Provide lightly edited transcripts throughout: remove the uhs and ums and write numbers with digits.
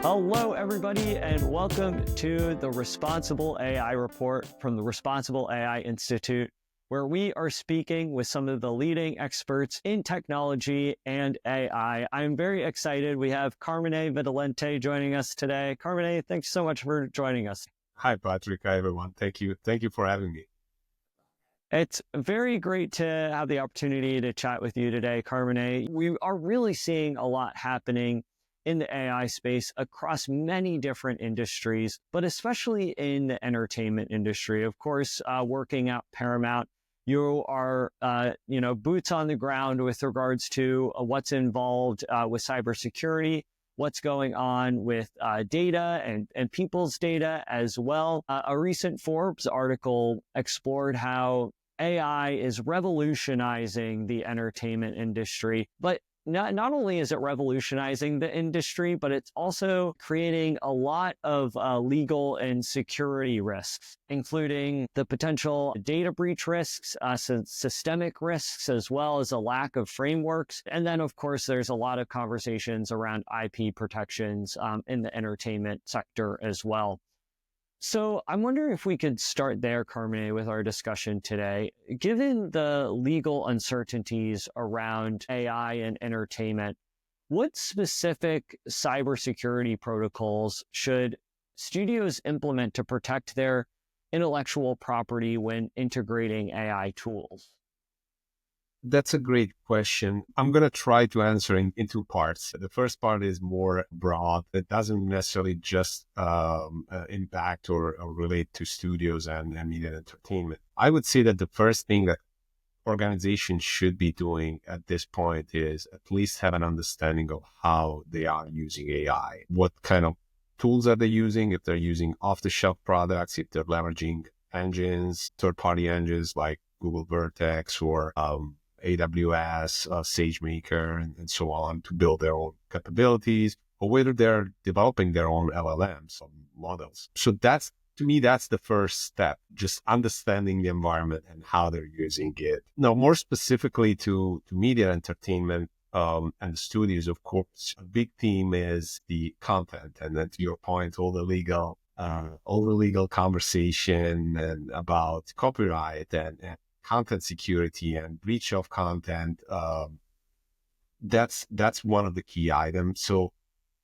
Hello, everybody, and welcome to the Responsible AI Report from the Responsible AI Institute, where we are speaking with some of the leading experts in technology and AI. I'm very excited. We have Carmine Valente joining us today. Carmine, thanks so much for joining us. Hi, Patrick. Hi, everyone. Thank you. Thank you for having me. It's very great to have the opportunity to chat with you today, Carmine. We are really seeing a lot happening in the AI space across many different industries, but especially in the entertainment industry. Of course, working at Paramount, you are, boots on the ground with regards to what's involved with cybersecurity, what's going on with data and people's data as well. A recent Forbes article explored how AI is revolutionizing the entertainment industry, but not only is it revolutionizing the industry, but it's also creating a lot of legal and security risks, including the potential data breach risks, systemic risks, as well as a lack of frameworks. And then, of course, there's a lot of conversations around IP protections in the entertainment sector as well. So I'm wondering if we could start there, Carmine, with our discussion today. Given the legal uncertainties around AI and entertainment, what specific cybersecurity protocols should studios implement to protect their intellectual property when integrating AI tools? That's a great question. I'm going to try to answer in two parts. The first part is more broad. It doesn't necessarily just impact or relate to studios and media and entertainment. I would say that the first thing that organizations should be doing at this point is at least have an understanding of how they are using AI. What kind of tools are they using? If they're using off-the-shelf products, if they're leveraging engines, third-party engines like Google Vertex or AWS, SageMaker, and so on to build their own capabilities, or whether they're developing their own LLMs or models. So to me, that's the first step, just understanding the environment and how they're using it. Now, more specifically to media entertainment and studios, of course, a big theme is the content. And then to your point, all the legal conversation and about copyright and content security and breach of content, that's one of the key items. So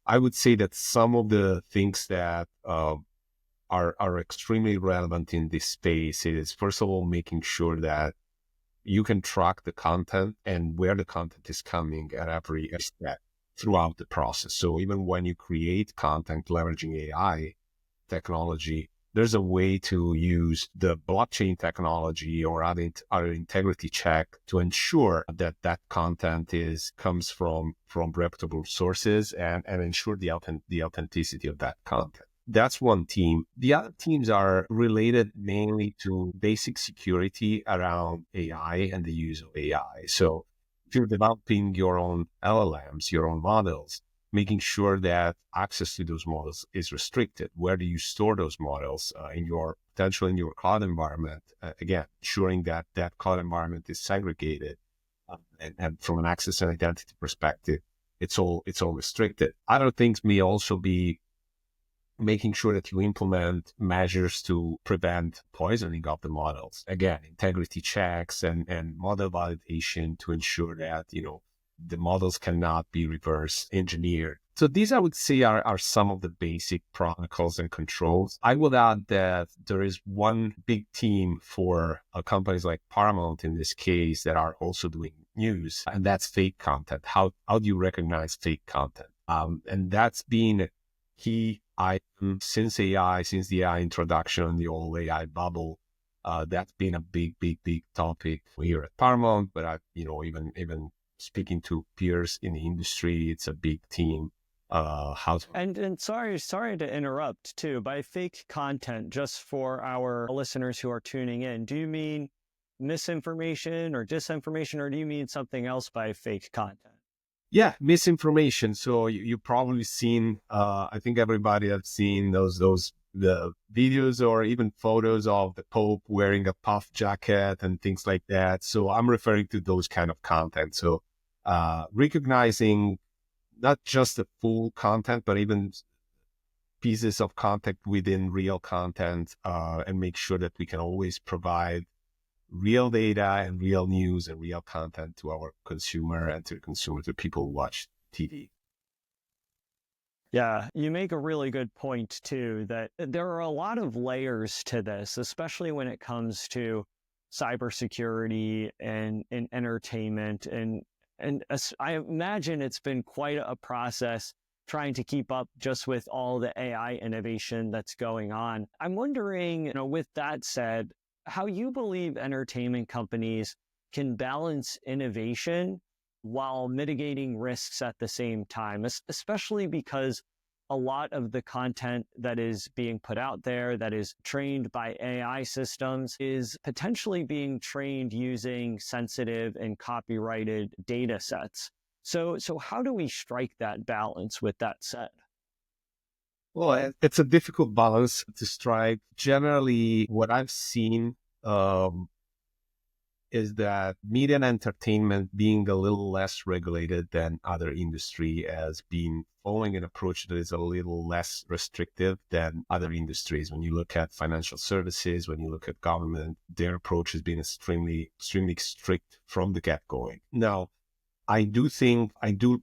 I would say that some of the things that are extremely relevant in this space is, first of all, making sure that you can track the content and where the content is coming at every step throughout the process. So even when you create content leveraging AI technology, there's a way to use the blockchain technology or other integrity check to ensure that that content comes from reputable sources and ensure the authenticity of that content. That's one team. The other teams are related mainly to basic security around AI and the use of AI. So if you're developing your own LLMs, your own models, making sure that access to those models is restricted. Where do you store those models in your cloud environment? Again, ensuring that that cloud environment is segregated and from an access and identity perspective, it's all restricted. Other things may also be making sure that you implement measures to prevent poisoning of the models. Again, integrity checks and model validation to ensure that, the models cannot be reverse engineered. So these, I would say, are some of the basic protocols and controls. I would add that there is one big team for companies like Paramount in this case that are also doing news, and that's fake content. How do you recognize fake content? And that's been a key item since the AI introduction, the whole AI bubble. That's been a big topic here at Paramount, but even speaking to peers in the industry, it's a big team. And sorry to interrupt too. By fake content, just for our listeners who are tuning in, do you mean misinformation or disinformation, or do you mean something else by fake content? Yeah, misinformation. So you probably seen. I think everybody has seen the videos or even photos of the Pope wearing a puff jacket and things like that. So I'm referring to those kind of content. So recognizing not just the full content, but even pieces of content within real content, and make sure that we can always provide real data and real news and real content to our consumer and to people who watch TV. Yeah, you make a really good point too, that there are a lot of layers to this, especially when it comes to cybersecurity and entertainment. I imagine it's been quite a process trying to keep up just with all the AI innovation that's going on. I'm wondering, with that said, how you believe entertainment companies can balance innovation while mitigating risks at the same time, especially because a lot of the content that is being put out there that is trained by AI systems is potentially being trained using sensitive and copyrighted data sets. So how do we strike that balance with that said? Well, it's a difficult balance to strike. Generally, what I've seen um, is that media and entertainment being a little less regulated than other industry has been following an approach that is a little less restrictive than other industries. When you look at financial services, when you look at government, their approach has been extremely strict from the get-going. Now, I do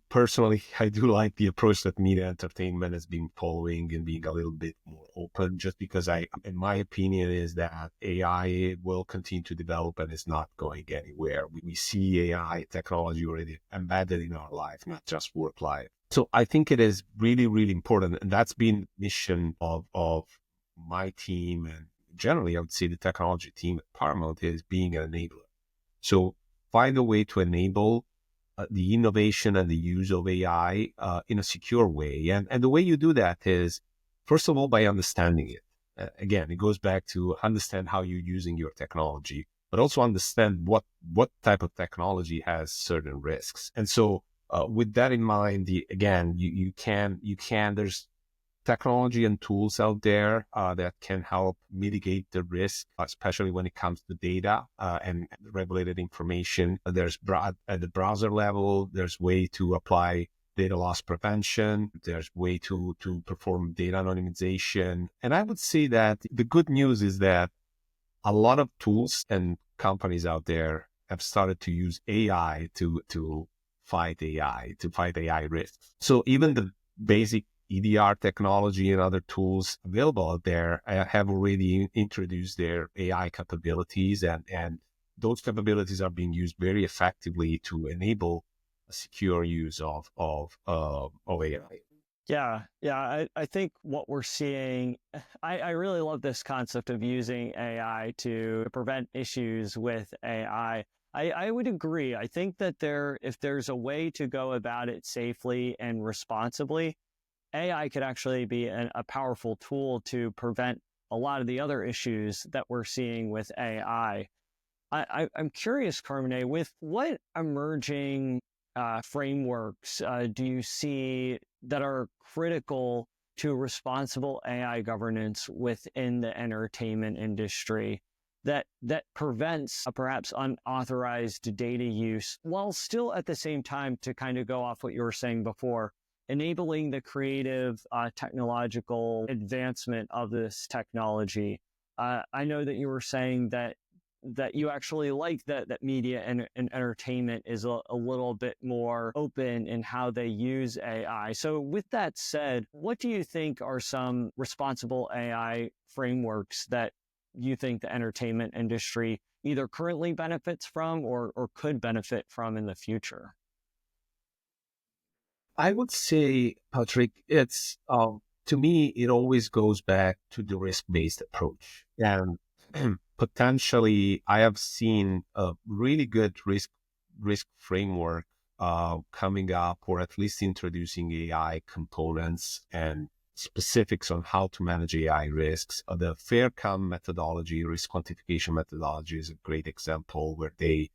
personally, I do like the approach that media entertainment has been following and being a little bit more open, just because in my opinion, is that AI will continue to develop and is not going anywhere. We see AI technology already embedded in our life, not just work life. So I think it is really, really important. And that's been the mission of my team. And generally, I would say the technology team at Paramount is being an enabler. So find a way to enable the innovation and the use of AI in a secure way. And the way you do that is, first of all, by understanding it. Again, it goes back to understand how you're using your technology, but also understand what type of technology has certain risks. And so with that in mind, you can, there's technology and tools out there that can help mitigate the risk, especially when it comes to data and regulated information. There's at the browser level, there's way to apply data loss prevention. There's way to perform data anonymization. And I would say that the good news is that a lot of tools and companies out there have started to use AI to fight AI risks. So even the basic EDR technology and other tools available out there have already introduced their AI capabilities, and those capabilities are being used very effectively to enable a secure use of AI. I think what we're seeing, I really love this concept of using AI to prevent issues with AI. I would agree. I think that if there's a way to go about it safely and responsibly, AI could actually be a powerful tool to prevent a lot of the other issues that we're seeing with AI. I'm curious, Carmine, with what emerging frameworks do you see that are critical to responsible AI governance within the entertainment industry that prevents perhaps unauthorized data use, while still at the same time, to kind of go off what you were saying before, enabling the creative technological advancement of this technology? I know that you were saying that you actually like that media and entertainment is a little bit more open in how they use AI. So with that said, what do you think are some responsible AI frameworks that you think the entertainment industry either currently benefits from or could benefit from in the future? I would say, Patrick, it's to me, it always goes back to the risk-based approach. And potentially, I have seen a really good risk framework coming up, or at least introducing AI components and specifics on how to manage AI risks. The FAIRCOM methodology, risk quantification methodology, is a great example where they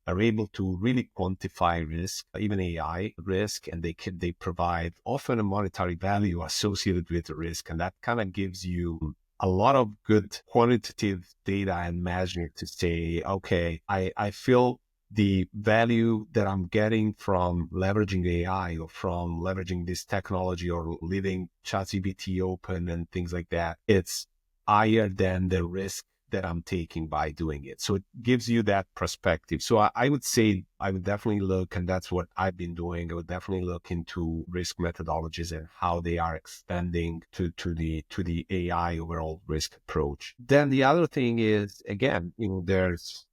are able to really quantify risk, even AI risk, and they provide often a monetary value associated with the risk. And that kind of gives you a lot of good quantitative data and measure to say, okay, I feel the value that I'm getting from leveraging AI or from leveraging this technology or leaving ChatGPT open and things like that, it's higher than the risk that I'm taking by doing it. So it gives you that perspective. So I would say I would definitely look, and that's what I've been doing. I would definitely look into risk methodologies and how they are extending to the AI overall risk approach. Then the other thing is, again, there's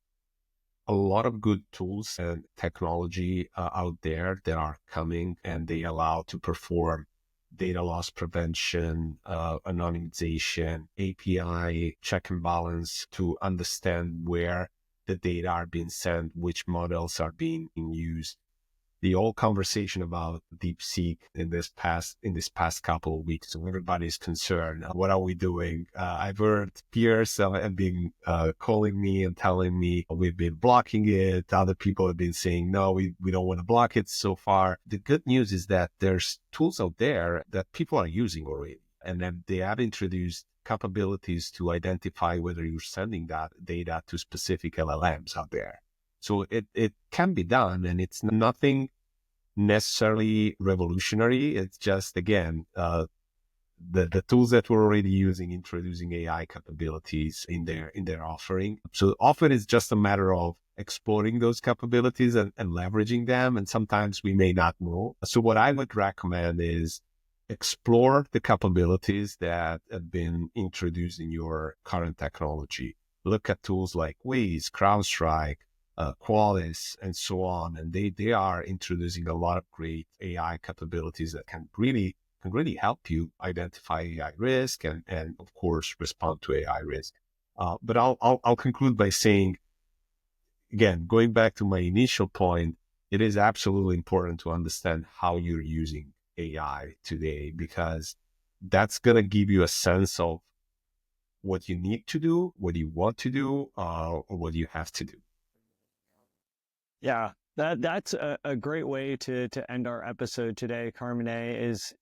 a lot of good tools and technology out there that are coming, and they allow to perform data loss prevention, anonymization, API check and balance to understand where the data are being sent, which models are being used. The whole conversation about DeepSeek in this past couple of weeks, so everybody's concerned. What are we doing? I've heard peers have been calling me and telling me we've been blocking it. Other people have been saying, no, we don't want to block it so far. The good news is that there's tools out there that people are using already. And then they have introduced capabilities to identify whether you're sending that data to specific LLMs out there. So it can be done, and it's nothing necessarily revolutionary. It's just, again, the tools that we're already using, introducing AI capabilities in their offering. So often it's just a matter of exploring those capabilities and leveraging them. And sometimes we may not know. So what I would recommend is explore the capabilities that have been introduced in your current technology. Look at tools like Waze, CrowdStrike, Qualys, and so on. And they are introducing a lot of great AI capabilities that can really help you identify AI risk and of course respond to AI risk. But I'll conclude by saying, again, going back to my initial point, it is absolutely important to understand how you're using AI today, because that's going to give you a sense of what you need to do, what you want to do, or what you have to do. Yeah, that's a great way to end our episode today, Carmine, is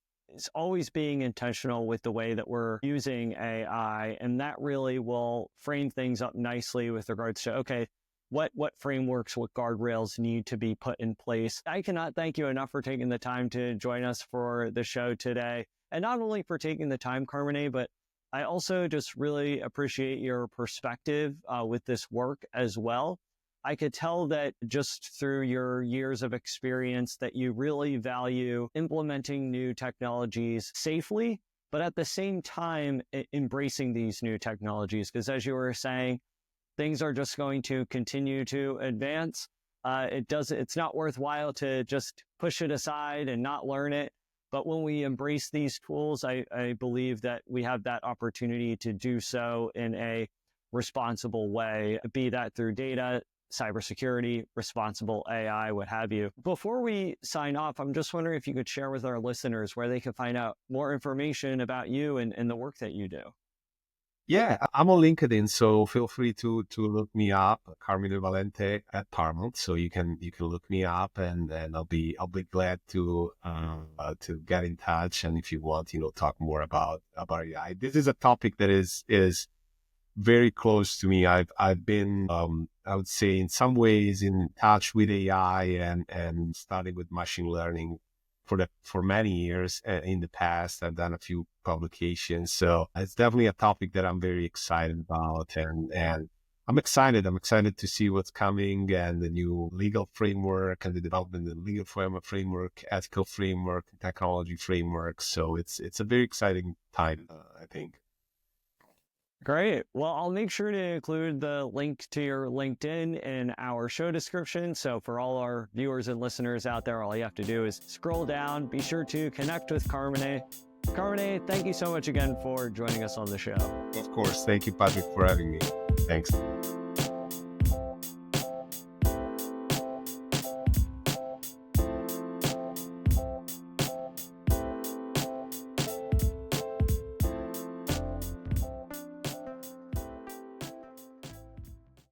always being intentional with the way that we're using AI. And that really will frame things up nicely with regards to, okay, what frameworks, what guardrails need to be put in place. I cannot thank you enough for taking the time to join us for the show today. And not only for taking the time, Carmine, but I also just really appreciate your perspective with this work as well. I could tell that just through your years of experience that you really value implementing new technologies safely, but at the same time, embracing these new technologies. Because as you were saying, things are just going to continue to advance. It's not worthwhile to just push it aside and not learn it. But when we embrace these tools, I believe that we have that opportunity to do so in a responsible way, be that through data, cybersecurity, responsible AI, what have you. Before we sign off, I'm just wondering if you could share with our listeners where they can find out more information about you and the work that you do. Yeah, I'm on LinkedIn, so feel free to look me up, Carmine Valente at Paramount. So you can look me up, and I'll be glad to get in touch. And if you want, talk more about AI. This is a topic that is very close to me. I've been I would say in some ways in touch with AI and starting with machine learning for many years in the past. I've done a few publications, so it's definitely a topic that I'm very excited about, and I'm excited to see what's coming and the new legal framework and the development of the legal framework, ethical framework, technology framework. So it's a very exciting time, I think. Great. Well, I'll make sure to include the link to your LinkedIn in our show description. So for all our viewers and listeners out there, all you have to do is scroll down, be sure to connect with Carmine. Carmine, thank you so much again for joining us on the show. Of course. Thank you, Patrick, for having me. Thanks.